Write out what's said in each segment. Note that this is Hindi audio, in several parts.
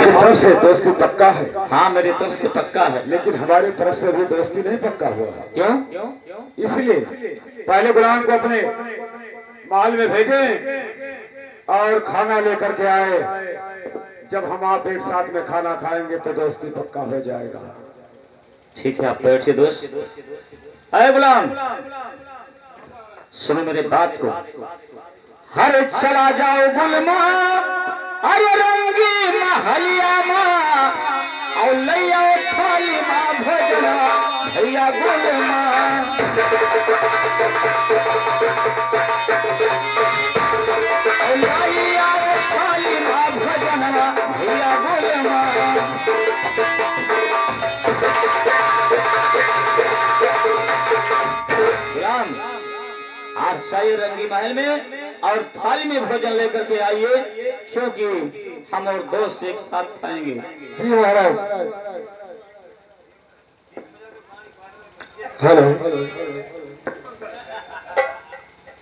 तुम्हारी तरफ से दोस्ती पक्का है? हाँ मेरी तरफ से पक्का है। लेकिन हमारी तरफ से भी दोस्ती नहीं पक्का हुआ। क्यों? इसलिए पहले गुलाम को अपने महल में भेजे और खाना लेकर के आए। जब हम आप एक साथ में खाना खाएंगे तो दोस्ती पक्का हो जाएगा। ठीक है, आप बैठिए दोस्त। अरे गुलाम सुनो मेरे बात को। हर चला जाओ गुलमा अरे रंगी महलिया माँ और लैया थाली माँ भोजना भैया गुलमा। और लैया थाली माँ भोजना भैया गुलमा। गुलाम आप चाहिए रंगी महल में और थाली में भोजन लेकर के आइए, क्योंकि हम और दोस्त एक साथ खाएंगे। जी महाराज। हेलो।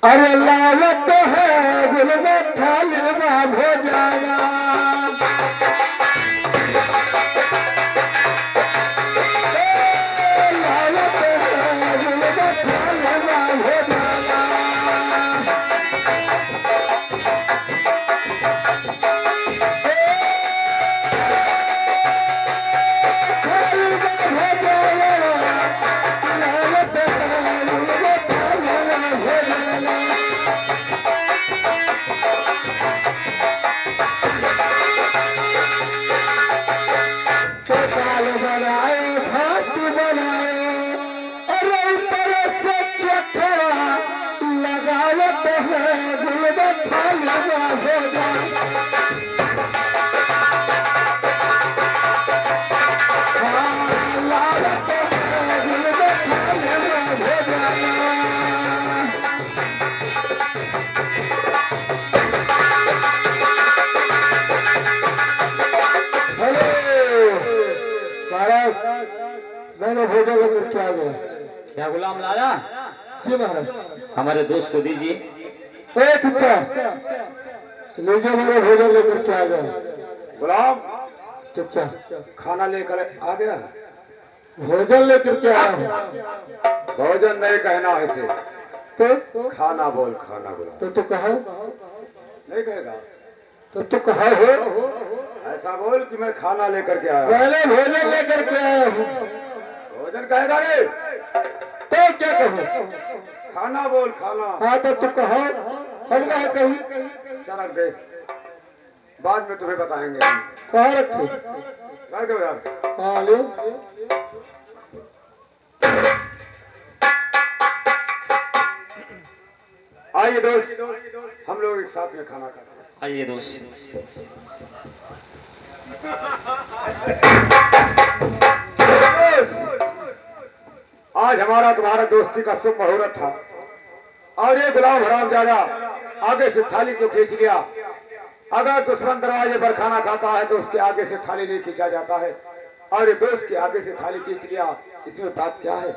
अरे लावत है गुल में थाली में भोजना। मैंने भोजन लेकर के आ गया। क्या गुलाम लाला? जी महाराज। हमारे दोस्त को दीजिए। अच्छा लीजिए, मेरे भोजन लेकर के आ गया। गुलाम चचा खाना लेकर आ गया। भोजन लेकर के आया हूँ। भोजन नहीं कहना ऐसे तो खाना बोल, खाना बोल। तो तू कहो नहीं कहेगा तो तू कहा हो ऐसा बोल कि मैं खाना लेकर के आया। पहले भोजन लेकर के आया हूँ। भोजन कहेगा रे तो क्या कहो? खाना बोल, खाना। हाँ तो तू कहो, हम कहा कहीं। चल दे, बाद में तुम्हें बताएंगे। कहाँ रखे? रख दो यार। हाँ लो। आइए दोस्त, हम लोग एक साथ में खाना खाते हैं। आइए दोस्त। आज हमारा तुम्हारा दोस्ती का शुभ मुहूर्त था और ये गुलाम हरामजादा आगे से थाली क्यों खींच लिया? अगर दुश्मन दरवाजे पर खाना खाता है तो उसके आगे से थाली नहीं खींचा जाता है, और ये दोस्त के आगे से थाली खींच लिया, इसमें बात क्या है?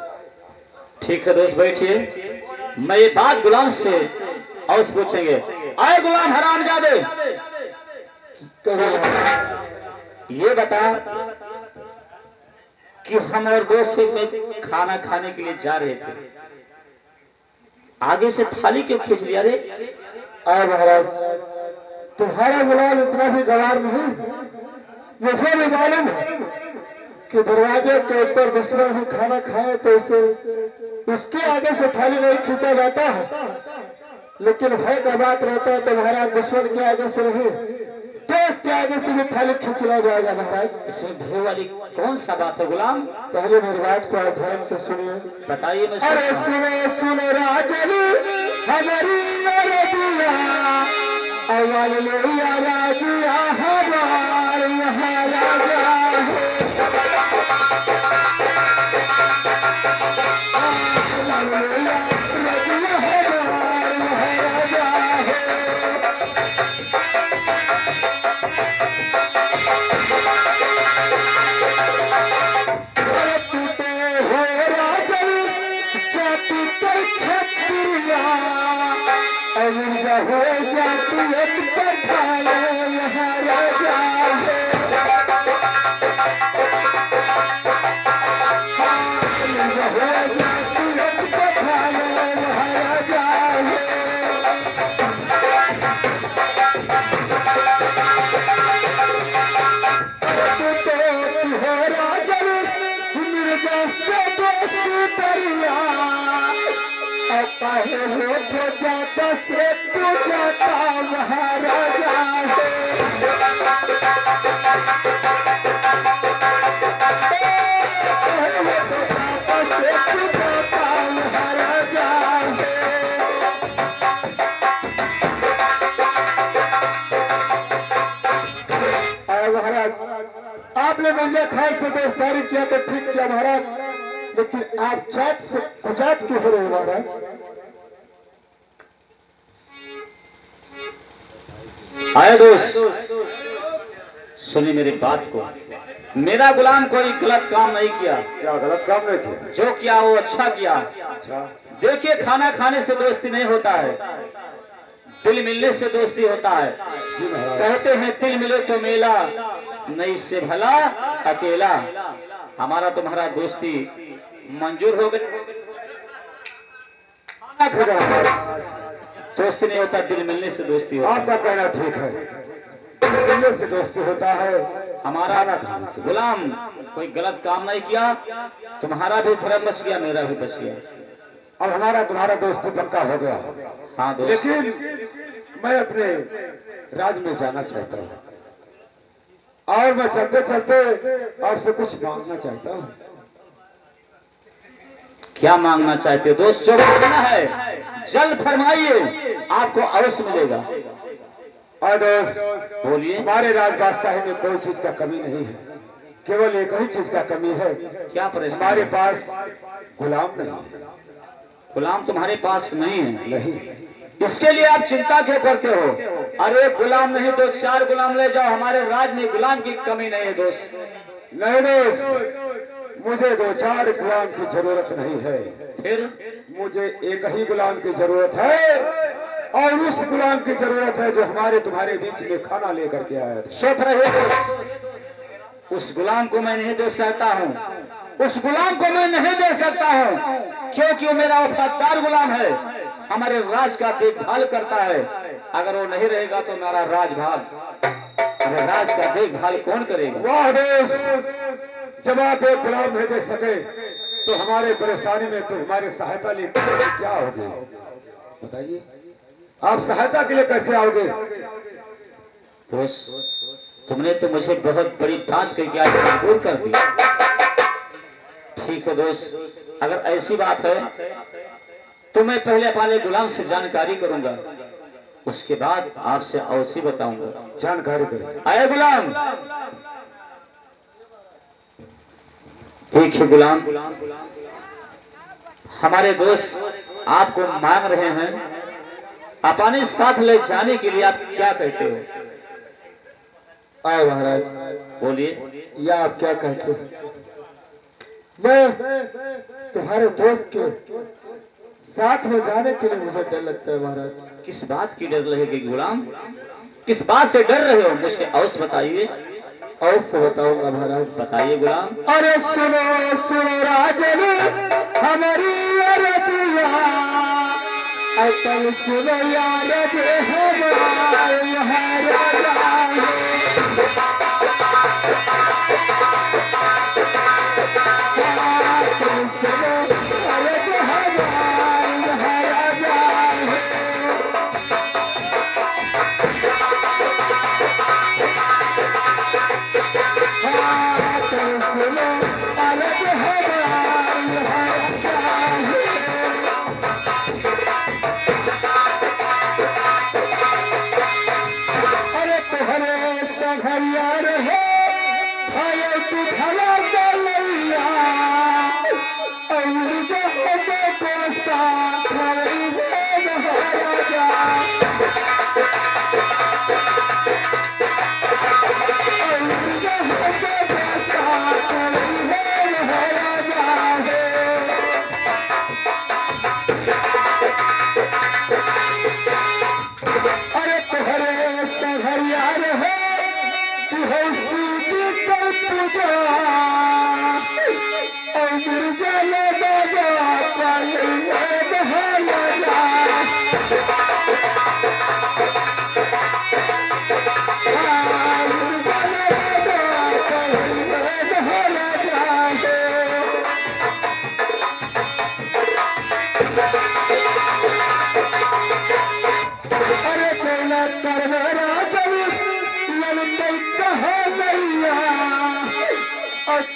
ठीक है दोस्त बैठिए, मैं ये बात गुलाम से और पूछेंगे। आए गुलाम हरामजादे, ये बता कि हम और दोस्त से खाना खाने के लिए जा रहे थे, आगे से थाली क्यों खींच लिया रे? आए महाराज, तुम्हारा गुलाम इतना भी गवार नहीं। मुझे भी मालूम है कि दरवाजे के ऊपर दुश्मन भी खाना खाए तो उसे उसके आगे से थाली नहीं खींचा जाता है, लेकिन भय का बात रहता है तुम्हारा दुश्मन के आगे से नहीं तो उसके आगे से भी थाली खींच लिया जाएगा। महाराज इसमें भय वाली कौन सा बात है गुलाम? पहले मेरी बात को ध्यान से सुनिए। बताइए। अरे सुनो सुनो राजनी हमारी रजिया, अव्वल लोहिया राजिया हमार महाराजा हो जाती है। सुतरिया कहे हो तो जाता से तू जाता महाराजा महाराज आपने मुझे खान से दोस्तारी किया तो ठीक किया महाराज, लेकिन आप जात से अजात क्यों हो रहे हो महाराज? आए दोस्त सुनिए मेरी बात को, मेरा गुलाम कोई गलत काम नहीं किया। क्या गलत काम नहीं किया? जो किया वो अच्छा किया। अच्छा देखिए खाना खाने से दोस्ती नहीं होता है, दिल मिलने से दोस्ती होता है। कहते हैं दिल मिले तो मेला, नहीं से भला अकेला। हमारा तुम्हारा दोस्ती मंजूर हो गई। दोस्ती नहीं होता, दिल मिलने से दोस्ती होता है। आपका कहना ठीक है, दिल मिलने से दोस्ती होता है। हमारा गुलाम कोई गलत काम नहीं किया, तुम्हारा भी धर्म बच गया, मेरा भी बच गया। अब हमारा तुम्हारा दोस्ती पक्का हो गया। हाँ दोस्त, लेकिन मैं अपने राज में जाना चाहता हूँ और मैं चलते चलते आपसे कुछ मांगना चाहता हूँ। क्या मांगना चाहते हो दोस्त? जो मांगना है जल्द फरमाइए, आपको अवश्य मिलेगा। और दोस्त बोलिए। हमारे राज बादशाही में कोई चीज का कमी नहीं है, केवल एक ही चीज का कमी है। क्या परेशानी? हमारे पास गुलाम नहीं है। गुलाम तुम्हारे पास नहीं है? नहीं। इसके लिए आप चिंता क्यों करते हो? अरे गुलाम नहीं तो 4 गुलाम ले जाओ, हमारे राज में गुलाम की कमी नहीं है दोस्त। नहीं दोस्त, मुझे 2-4 गुलाम की जरूरत नहीं है। फिर मुझे एक ही गुलाम की जरूरत है, और उस गुलाम की जरूरत है जो हमारे तुम्हारे बीच में खाना लेकर के आया था। चुप रहे दोस्त, उस गुलाम को मैं नहीं दे सकता हूँ, उस गुलाम को मैं नहीं दे सकता हूँ, क्योंकि वो मेरा वफादार गुलाम है, हमारे राज का देखभाल करता है। अगर वो नहीं रहेगा तो मेरा राज का देखभाल कौन करेगा? वाह दोस्त, जब आप एक गुलाम नहीं दे सके तो हमारे परेशानी में तो हमारी सहायता लिए क्या होगी बताइए? आप सहायता के लिए कैसे आओगे? दोस्त तुमने तो मुझे बहुत बड़ी बात करके आज मजबूर कर दिया। ठीक है दोस्त, अगर ऐसी बात है तो मैं पहले अपने गुलाम से जानकारी करूंगा, उसके बाद आपसे अवश्य बताऊंगा। जानकारी करें। आए गुलाम। देखिए गुलाम, हमारे दोस्त आपको मांग रहे हैं, अपने साथ ले जाने के लिए आप क्या कहते हो? आए महाराज। बोलिए। या आप क्या कहते हैं? मैं तुम्हारे दोस्त के साथ में जाने के लिए मुझे डर लगता है महाराज। किस बात की डर लगेगी गुलाम? किस बात से डर रहे हो? मुझे अवश्य बताइए। अवश्य बताऊंगा महाराज। बताइए गुलाम। अरे सुनो सुनो राजन हमारी अरजिया, अतल सुनो यार जे हमारे यहाँ राजा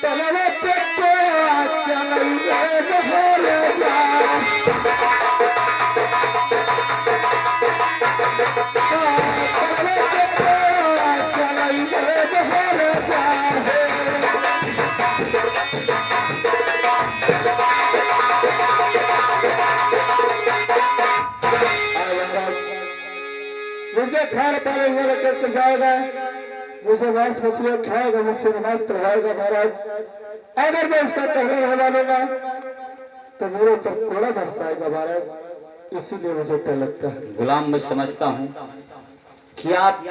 तलवे पे चलइए भोले जा तलवे पे चलइए भोले जा मुझे खान पाने हुए लेकर जाएगा, मुझे मांस मछलियाँ खाएगा, मुझसे नमाज पढ़वाएगा महाराज। अगर मैं इसका कहने रहना लूंगा तो मेरे ऊपर कोड़ा बरसाएगा महाराज, इसीलिए मुझे डर लगता है। गुलाम, मैं समझता हूँ कि आप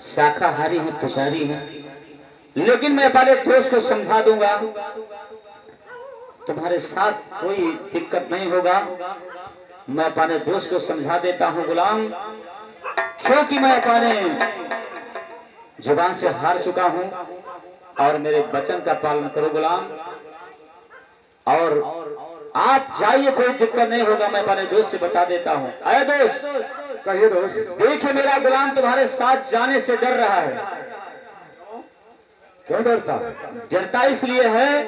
शाकाहारी हैं, पुजारी हैं, लेकिन मैं अपने दोस्त को समझा दूंगा, तुम्हारे साथ कोई दिक्कत नहीं होगा। मैं अपने दोस्त को समझा देता हूँ गुलाम, क्योंकि मैं अपने जुबान से हार चुका हूं और मेरे वचन का पालन करो गुलाम। और आप जाइए, कोई दिक्कत नहीं होगा, मैं अपने दोस्त से बता देता हूं। अरे दोस्त, कहिए दोस्त। देखिए मेरा गुलाम तुम्हारे साथ जाने से डर रहा है। क्यों डरता? डरता इसलिए है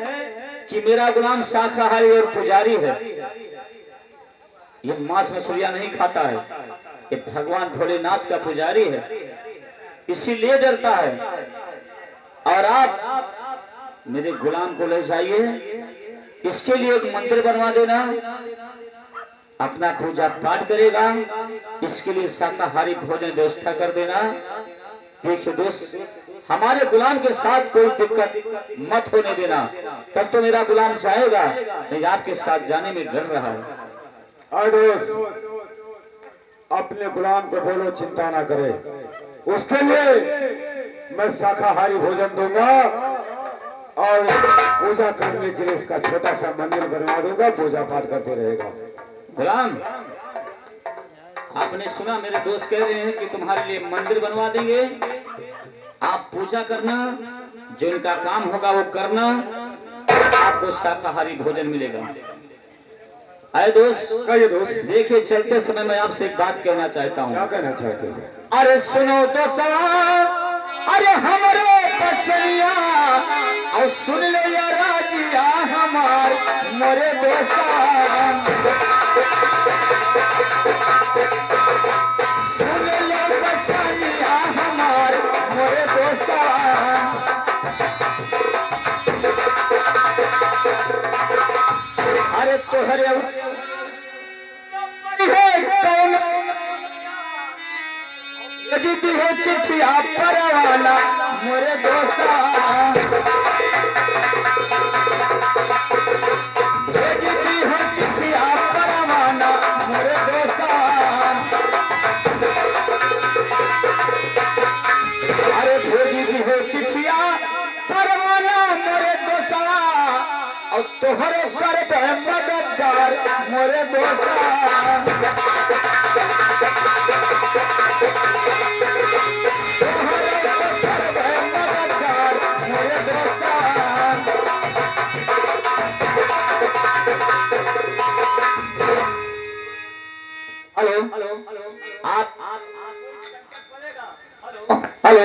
कि मेरा गुलाम शाकाहारी और पुजारी है, ये मांस मछलियां नहीं खाता है, ये भगवान भोलेनाथ का पुजारी है, इसीलिए डरता है। और आप मेरे गुलाम को ले जाइए, इसके लिए एक मंदिर बनवा देना, अपना पूजा पाठ करेगा, इसके लिए शाकाहारी भोजन व्यवस्था कर देना। देखिए दोस्त, हमारे गुलाम के साथ कोई दिक्कत मत होने देना, तब तो मेरा गुलाम जाएगा, नहीं आपके साथ जाने में डर रहा है। दोस्त, अपने गुलाम को बोलो चिंता ना करे, उसके लिए मैं शाकाहारी भोजन दूंगा और पूजा करने के लिए इसका छोटा सा मंदिर बनवा दूंगा, पूजा पाठ करते रहेगा। गुलाम, आपने सुना, मेरे दोस्त कह रहे हैं कि तुम्हारे लिए मंदिर बनवा देंगे, आप पूजा करना, जो इनका काम होगा वो करना, आपको शाकाहारी भोजन मिलेगा। आए दोस्त, कहिए दोस्त। देखिए चलते समय मैं आपसे एक बात कहना चाहता हूँ। क्या कहना चाहते हैं? अरे सुनो तो सवाल, अरे हमारे बचनिया, और सुन ले या राजिया हमार मोरे दोसा, सुन ले बचनिया हमार मोरे दोसा। अरे तोहरे हो चिट्ठिया परवाना मोरे दोसा, भेजती हो चिट्ठिया परवाना मोरे दोसा। अरे भेजती हो चिट्ठिया परवाना मोरे दोसा, और तोहरे कर मददगार मोरे दोसा। हेलो, आप हेलो,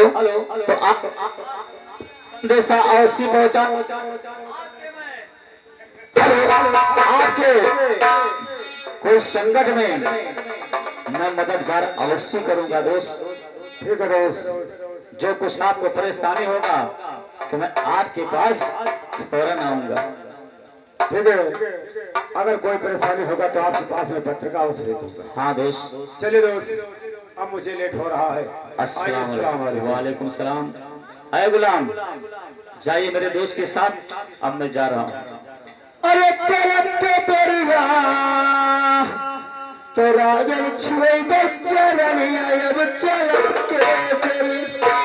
तो आप संदेशा अवश्य पहुंचा। हेलो, आपके कोई संकट में मैं मददगार अवश्य करूंगा दोस्त। ठीक है दोस्त, जो कुछ आपको परेशानी होगा तो मैं आपके पास फौरन आऊंगा। ठीक है, अगर कोई परेशानी होगा तो आपके पास में पत्रिका अवश्य दे दूंगा। हाँ दोस्त। चलिए दोस्त, अब मुझे लेट हो रहा है। अस्सलाम वालेकुम सलाम। अरे गुलाम, जाइए मेरे दोस्त के साथ, अब मैं जा रहा हूँ। अरे चलते बढ़िया तो राजन छुए चरनिया, अब चलते बढ़िया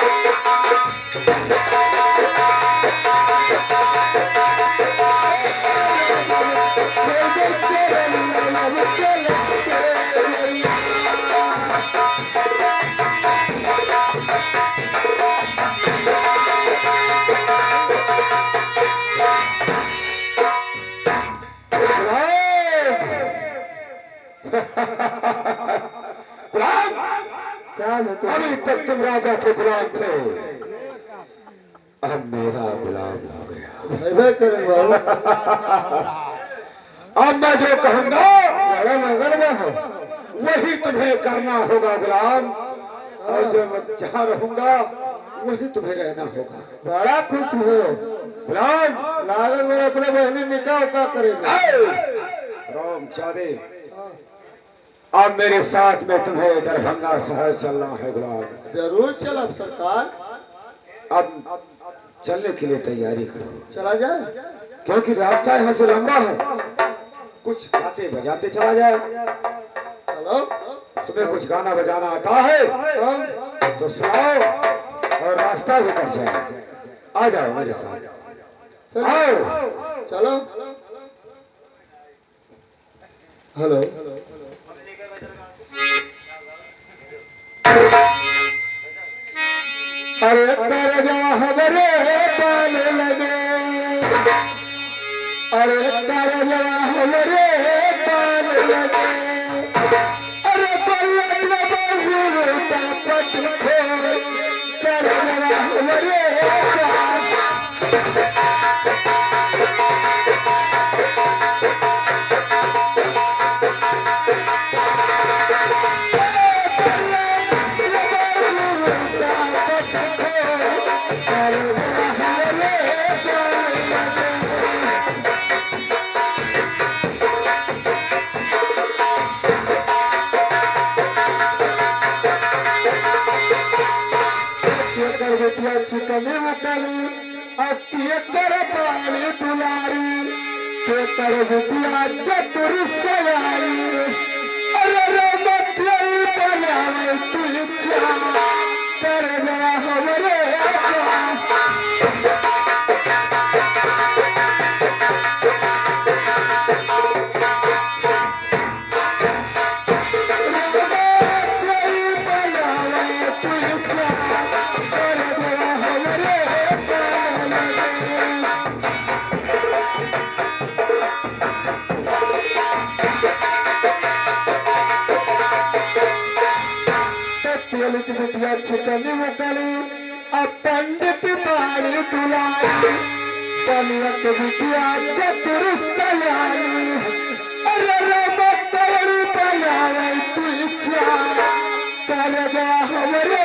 गुलाम, अभी तक तुम राजा के गुलाम थे, अब मेरा गुलाम हो गया। करें बाबू। अब मैं जो कहूंगा बड़ा नगर में हो वही तुम्हें करना होगा गुलाम, और जो मैं जहाँ रहूंगा वही तुम्हें रहना होगा। बड़ा खुश हो गुलाम, लागल में अपने बहनी निकाह का करेगा। राम चादे, अब मेरे साथ में तुम्हें दरभंगा शहर चलना है गुलाम। जरूर चलब सरकार। अब चलने के लिए तैयारी करो। चला जाए, क्योंकि रास्ता यहाँ से लंबा है। कुछ गाते बजाते चला जाए। हेलो, तुम्हें कुछ गाना बजाना आता है तो सुनाओ और रास्ता भी कट जाए। आ जाओ मेरे साथ, आओ चलो। हेलो, अरे तेरे जवा हमरे पाल लगे, अरे तेरे जवा हमरे पाल लगे, अरे पलट बबूर का पट खोल, तेरे जवा हमरे चिकने उतली अतियर पानी दुलारी के तर विद्या चतुर सयारी, अरे रमत बनावे तू इच्छा कर जरा हमरे चिकनी उकली अब पंडित बाड़ी दुलारी, पनियत विद्या चतुर सयानी, अरे रमत बनावे तू इच्छा कर जा हमरे